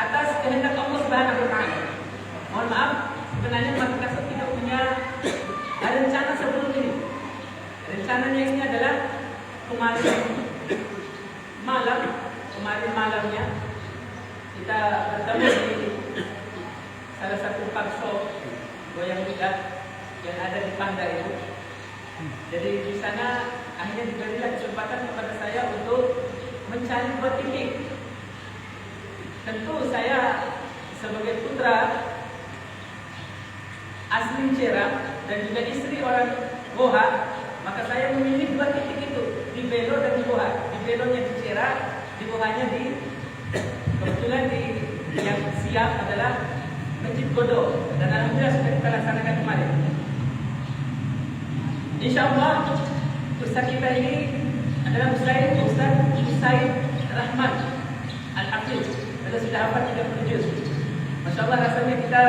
atas kehendak Allah Subhanahu wa taala. Mohon maaf, sebenarnya Mas Kasut tidak punya rencana sebelum ini. Rencananya ini adalah kemarin malamnya kita bertemu di salah satu workshop goyang lidah yang ada di Panda itu. Jadi di sana akhirnya diberilah kesempatan kepada saya untuk mencari buah titik. Tentu saya sebagai putra asli Cerang dan juga istri orang Goha, maka saya memilih dua titik itu, di Belo dan di Goha. Di Belonya di Cerang, di Gohanya di kebetulan di yang siap adalah Masjid Godo, dan alhamdulillah sudah kita laksanakan kemarin. Insyaallah Ustaz kita ini adalah Ustaz Husain Rahman Al-Hafiz. Kita sudah hafal 30 juz. Masya Allah, rasanya kita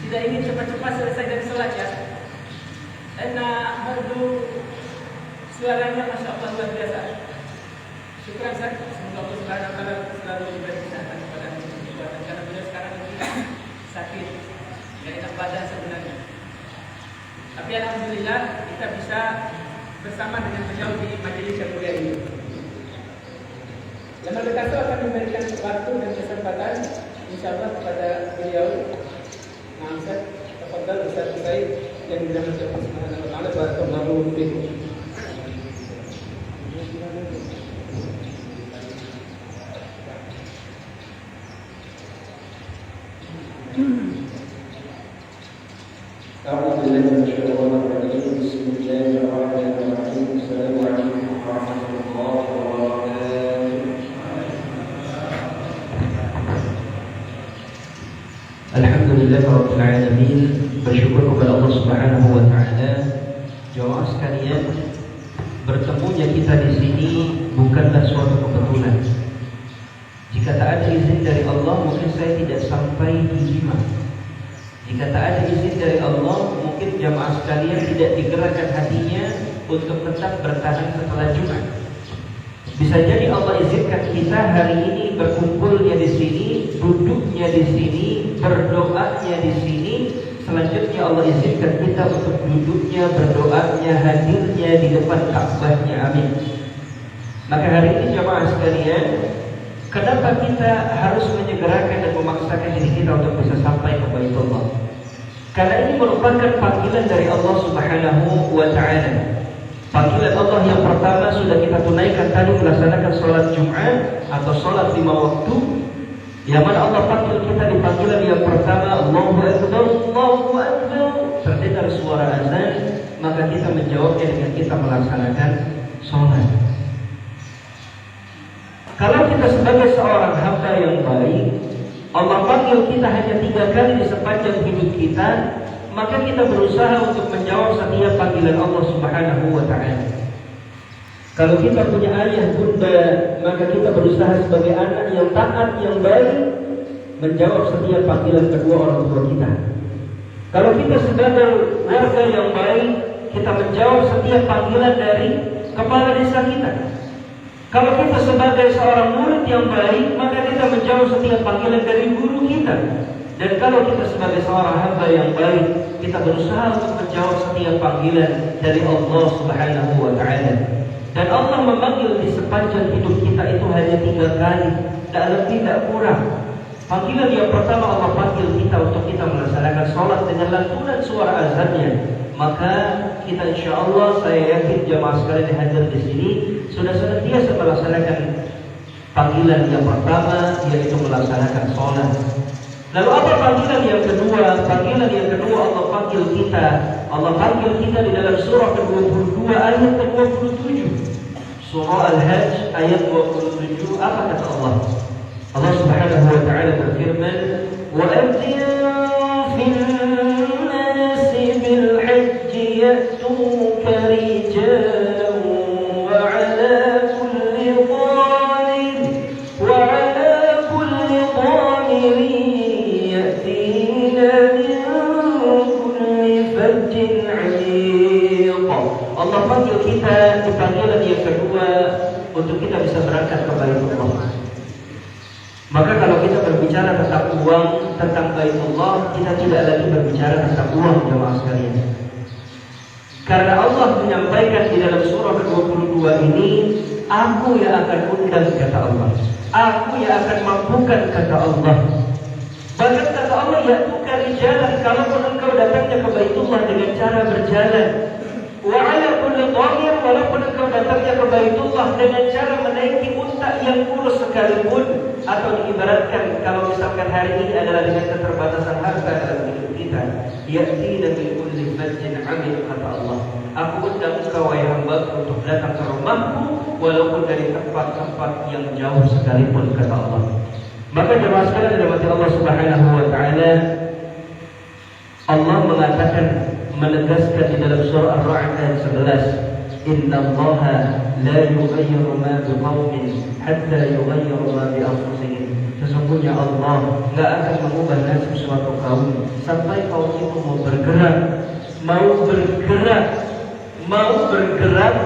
tidak ingin cepat-cepat selesai dari sholat ya. Karena merdu suaranya Masya Allah luar biasa. Syukur Ustaz, semoga Allah Subhanahu wa taala selalu diberi kesehatan kepada kita. Karena beliau sekarang ini sakit, tidak enak badan sebenarnya. Tapi alhamdulillah kita bisa bersama dengan beliau di majelis yang mulia ini. Yang berkata akan memberikan waktu dan kesempatan insyaallah kepada beliau. Nah, Ustaz, tafadhal Ustaz Husain yang dirahmati Allah Subhanahu wa taala, barakallahu fiikum. أعوذ بالله من الشيطان الرجيم بسم الله الرحمن الرحيم السلام عليكم ورحمة الله وبركاته. Alhamdulillah Rabbil Alamin. Bersyukur kepada Allah Subhanahu wa taala. Jamaah sekalian, bertemunya kita di sini bukanlah suatu kebetulan. Jika tak ada izin dari Allah, mungkin saya tidak sampai di Jimah. Jika tak ada izin dari Allah, mungkin jamaah sekalian tidak digerakkan hatinya untuk tetap bertahan setelah Jumat. Bisa jadi Allah izinkan kita hari ini berkumpulnya di sini, duduknya di sini, berdoanya di sini. Selanjutnya Allah izinkan kita untuk duduknya, berdoanya, hadirnya di depan Ka'bahnya. Amin. Maka hari ini jamaah sekalian, kenapa kita harus menyegerakan dan memaksakan diri kita untuk bisa sampai ke Baitullah? Karena ini merupakan panggilan dari Allah Subhanahu wa taala. Panggilan Allah yang pertama sudah kita tunaikan tadi, melaksanakan sholat Jumat atau sholat 5 waktu. Yang mana Allah panggil kita di panggilan yang pertama, Allahu Akbar, Allahu Akbar, terdengar suara azan, maka kita menjawabnya dengan kita melaksanakan sholat. Kalau kita sebagai seorang hamba yang baik, Allah panggil kita hanya 3 kali di sepanjang hidup kita, maka kita berusaha untuk menjawab setiap panggilan Allah Subhanahu wa taala. Kalau kita punya ayah bunda, maka kita berusaha sebagai anak yang taat, yang baik, menjawab setiap panggilan kedua orang tua kita. Kalau kita sebagai warga yang baik, kita menjawab setiap panggilan dari kepala desa kita. Kalau kita sebagai seorang murid yang baik, maka kita menjawab setiap panggilan dari guru kita. Dan kalau kita sebagai seorang hamba yang baik, kita berusaha untuk menjawab setiap panggilan dari Allah Subhanahu wa taala. Dan Allah memanggil di sepanjang hidup kita itu hanya 3 kali, tak lebih tak kurang. Panggilan yang pertama Allah panggil kita untuk kita melaksanakan sholat dengan lantunan suara azannya. Maka kita insya Allah, saya yakin jamaah sekalian yang hadir di sini sudah senantiasa melaksanakan panggilan yang pertama, yaitu melaksanakan sholat. Lalu apa panggilan yang kedua? Panggilan yang kedua Allah panggil kita. Allah panggil kita di dalam surah ke-22 ayat ke-27. Surah Al-Hajj ayat 27. Apa kata Allah? Allah Subhanahu wa taala berfirman, وَأَذِّن فِي النَّاسِ بِالْحَجِّ يَأْتُوكَ رِجَالًا وَعَلَى كُلِّ ضَامِرٍ يَأْتِينَ مِنْ كُلِّ فَجٍّ عَمِيقٍ. Allah panggil kita di panggilan yang kedua untuk kita bisa berangkat ke Baitullah. Maka kalau kita berbicara tentang uang, tentang Baitullah, kita tidak lagi berbicara tentang uang, jemaah sekalian. Karena Allah menyampaikan di dalam surah ke-22 ini, aku yang akan undang, kata Allah. Aku yang akan mampukan, kata Allah. Bahkan kata Allah, ya tukar jalan, kalaupun engkau datangnya ke Baitullah dengan cara berjalan. Wa ala kulli dhamir, walaupun engkau datangnya ke Baitullah dengan cara menaiki unta yang kurus sekalipun, atau diibaratkan kalau misalkan hari ini adalah dengan keterbatasan harta dalam hidup kita, ya'tina min kulli fajjin 'amil, kata Allah. Aku undang engkau wahai hamba untuk datang ke rumahku walaupun dari tempat-tempat yang jauh sekalipun, kata Allah. Maka jemaah sekalian dirahmati Allah Subhanahu wa taala, Allah mengatakan, menegaskan di dalam surah Ar-Ra'd ayat 11, innallaha la yughayyiru ma biqaumin hatta yughayyiru ma bi anfusihim. Sesungguhnya Allah enggak akan mengubah nasib suatu kaum sampai kaum itu mau bergerak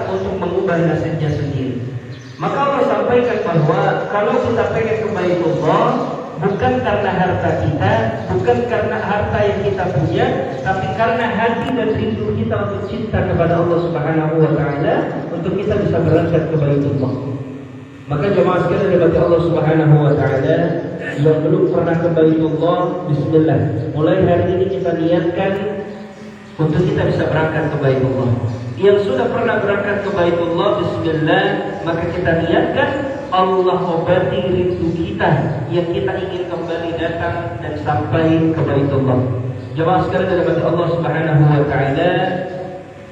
untuk mengubah nasibnya sendiri. Maka Allah sampaikan bahwa kalau kita pengen ke Baitullah, bukan karena harta kita, bukan karena harta yang kita punya, tapi karena hati dan rindu kita untuk cinta kepada Allah Subhanahu wa taala, untuk kita bisa berangkat ke Baitullah. Maka jemaah sekalian dirahmati Allah Subhanahu wa taala, yang belum pernah ke Baitullah, bismillah. Mulai hari ini kita niatkan untuk kita bisa berangkat ke Baitullah. Yang sudah pernah berangkat ke Baitullah, bismillah, maka kita niatkan Allah obati rindu kita yang kita ingin kembali datang dan sampai ke Baitullah. Jemaah sekalian dirahmati Allah Subhanahu wa taala,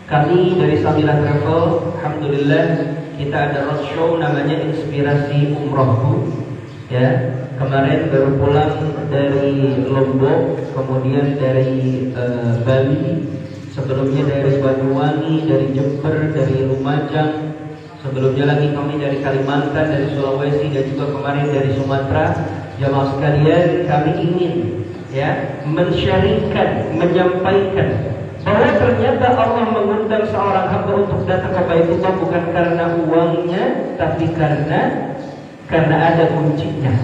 kami dari Samila Travel, alhamdulillah, kita ada roadshow namanya Inspirasi Umrohku. Ya, kemarin baru pulang dari Lombok, kemudian dari Bali, sebelumnya dari Banyuwangi, dari Jember, dari Lumajang. Sebelumnya lagi kami dari Kalimantan, dari Sulawesi, dan juga kemarin dari Sumatera. Jamaah sekalian, kami ingin mensyarikat, menyampaikan bahwa ternyata Allah mengundang seorang hamba untuk datang ke Baitullah bukan karena uangnya, tapi karena ada kuncinya,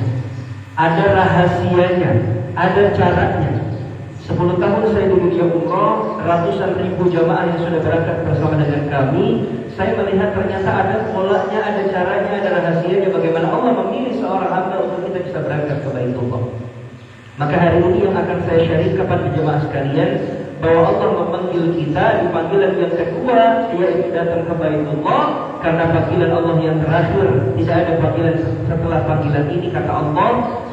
ada rahasianya, ada caranya. 10 tahun saya di dunia umroh, ratusan ribu jamaah yang sudah berangkat bersama dengan kami. Saya melihat ternyata ada polanya, ada caranya, ada rahasianya bagaimana Allah memilih seorang hamba untuk kita bisa berangkat ke Baitullah. Maka hari ini yang akan saya share kepada jemaah sekalian, bahwa Allah memanggil kita di panggilan yang kedua, yaitu datang ke Baitullah, karena panggilan Allah yang terakhir. Tidak ada panggilan setelah panggilan ini, kata Allah,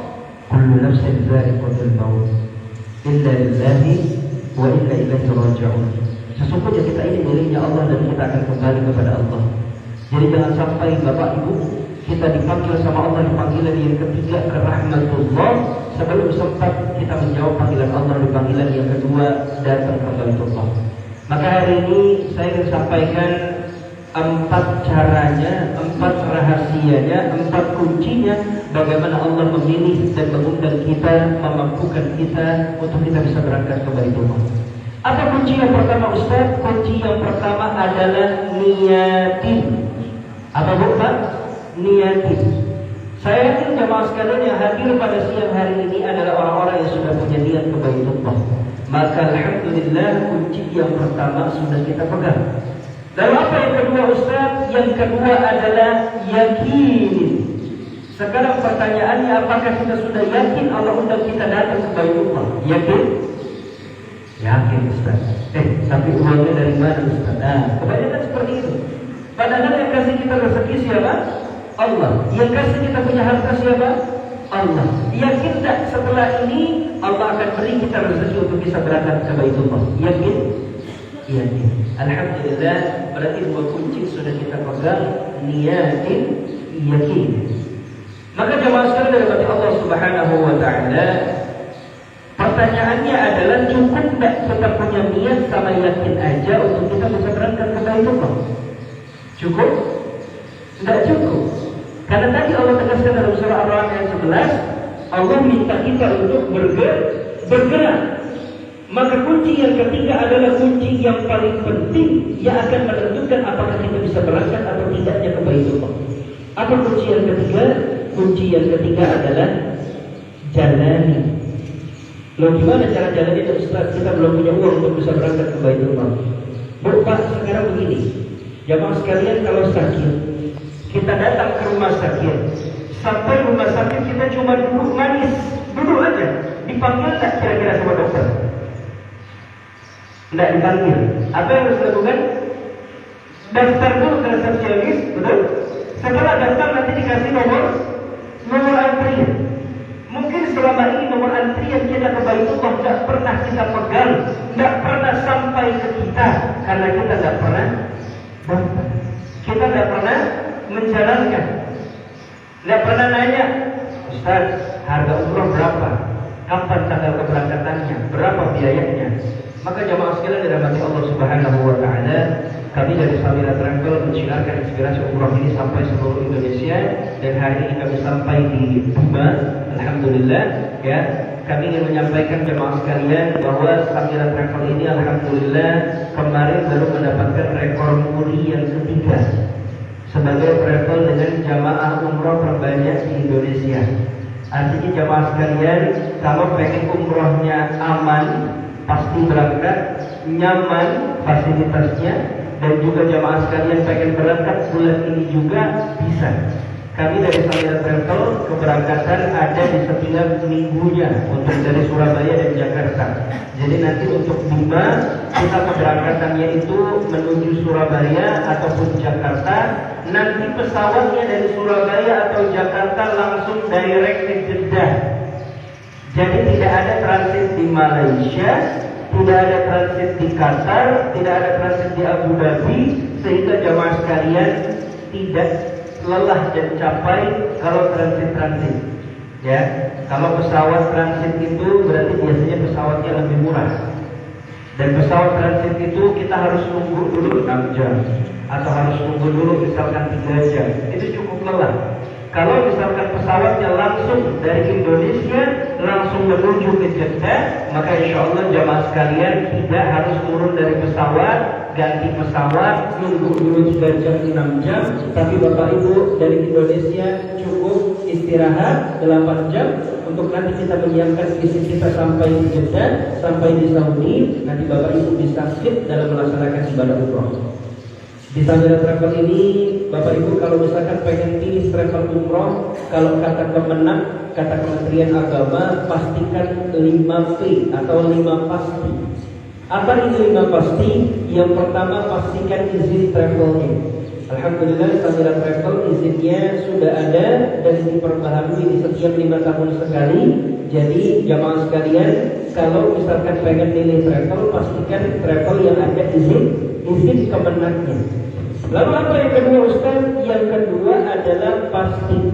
kullu nafsin dha'iqatul maut illa lillahi wa inna ilaihi raji'un. Sesungguhnya kita ini miliknya Allah dan kita akan kembali kepada Allah. Jadi jangan sampai Bapak Ibu kita dipanggil sama Allah di panggilan yang ketiga ke rahmatullah, sebelum sempat kita menjawab panggilan Allah di panggilan yang kedua, datang ke Baitullah. Maka hari ini saya ingin sampaikan 4 caranya, 4 rahasianya, 4 kuncinya bagaimana Allah memilih dan mengundang kita, memampukan kita untuk kita bisa berangkat ke Baitullah. Apa kunci yang pertama, Ustaz? Kunci yang pertama adalah niatin. Apa Pak? Niatin. Saya yakin jemaah sekalian yang hadir pada siang hari ini adalah orang-orang yang sudah punya niat ke Baitullah. Maka alhamdulillah kunci yang pertama sudah kita pegang. Lalu apa yang kedua, Ustaz? Yang kedua adalah yakin. Sekarang pertanyaannya, apakah kita sudah yakin Allah undang kita datang ke Baitullah? Yakin? Yakin, Ustaz. Tapi uangnya dari mana, Ustaz? Kebanyakan seperti itu. Padahal yang kasih kita rezeki siapa? Allah. Yang kasih kita punya harta siapa? Allah. Yakin tak setelah ini Allah akan beri kita rezeki untuk bisa berangkat ke Baitullah? Yakin? Yakin. Alhamdulillah, berarti 2 kunci sudah kita pegang, niatin, yakin. Maka jemaah sekalian dari Allah Subhanahu wa taala, pertanyaannya adalah cukup enggak kita punya niat sama yakin aja untuk kita bisa berangkat ke Baitullah? Cukup? Enggak cukup. Karena tadi Allah tegaskan dalam surah Ar-Ra'd ayat 11, Allah minta kita untuk bergerak. Maka kunci yang ketiga adalah kunci yang paling penting yang akan menentukan apakah kita bisa berangkat atau tidaknya ke Baitullah. Apa kunci yang ketiga? Kunci yang ketiga adalah jalani. Loh gimana cara jalani itu Ustaz? Kita belum punya uang untuk bisa berangkat ke Baitullah. Bu, Pak, sekarang begini, jamaah sekalian, kalau sakit kita datang ke rumah sakit, sampai rumah sakit kita cuma duduk manis, duduk aja. Dipanggil tak kira-kira sama dokter? Tidak dipanggil. Apa yang harus dilakukan? Daftar dulu ke resepsionis, betul? Setelah daftar nanti dikasih nomor antrian. Mungkin selama ini nomor antrian kita ke Baitullah tidak pernah kita pegang, tidak pernah sampai ke kita, karena kita tidak pernah daftar. Kita tidak pernah menjalankan, tidak pernah nanya, Ustaz, harga umroh berapa? Kapan tanggal keberangkatannya? Berapa biayanya? Maka jamaah sekalian dirahmati Allah Subhanahu wa taala, kami dari Samira Travel mensiarkan inspirasi umroh ini sampai seluruh Indonesia, dan hari ini kami sampai di Bima. Alhamdulillah, ya. Kami ingin menyampaikan jamaah sekalian bahwa Samira Travel ini alhamdulillah kemarin baru mendapatkan rekor muri yang ketiga sebagai travel dengan jamaah umroh terbanyak di Indonesia. Artinya jamaah sekalian, kalau pengen umrohnya aman, pasti berangkat, nyaman fasilitasnya, dan juga jamaah sekalian pengen berangkat bulan ini juga bisa. Kami dari Samira Travel keberangkatan ada di setiap minggunya untuk dari Surabaya dan Jakarta. Jadi nanti untuk Bima kita keberangkatannya itu menuju Surabaya ataupun Jakarta. Nanti pesawatnya dari Surabaya atau Jakarta langsung direct ke Jeddah. Jadi tidak ada transit di Malaysia, tidak ada transit di Qatar, tidak ada transit di Abu Dhabi, sehingga jamaah sekalian tidak lelah dan capek kalau transit. Ya, kalau pesawat transit itu berarti biasanya pesawatnya lebih murah. Dan pesawat transit itu kita harus tunggu dulu 6 jam atau harus tunggu dulu misalkan 3 jam. Itu cukup lelah. Kalau misalkan pesawatnya langsung dari Indonesia langsung menuju ke Jeddah, maka insya Allah jamaah sekalian tidak harus turun dari pesawat, ganti pesawat, nunggu dulu 3 jam 6 jam. Tapi Bapak Ibu dari Indonesia cukup istirahat 8 jam untuk nanti kita menyiapkan visi kita sampai di Jeddah, sampai di Saudi. Nanti Bapak Ibu bisa fit dalam melaksanakan ibadah umroh. Di Samira Travel ini, Bapak Ibu kalau misalkan pengen pilih travel umroh, kalau kata Kemenak, kata Kementerian Agama, pastikan 5P atau 5 pasti. Apa itu 5 pasti? Yang pertama, pastikan izin travelnya. Alhamdulillah Samira Travel izinnya sudah ada dan diperbaharui di setiap 5 tahun sekali. Jadi jamaah sekalian, kalau misalkan pengen pilih travel, pastikan travel yang ada izin Kemenaknya. Lalu apa yang kedua Ustaz? Yang kedua adalah pastikan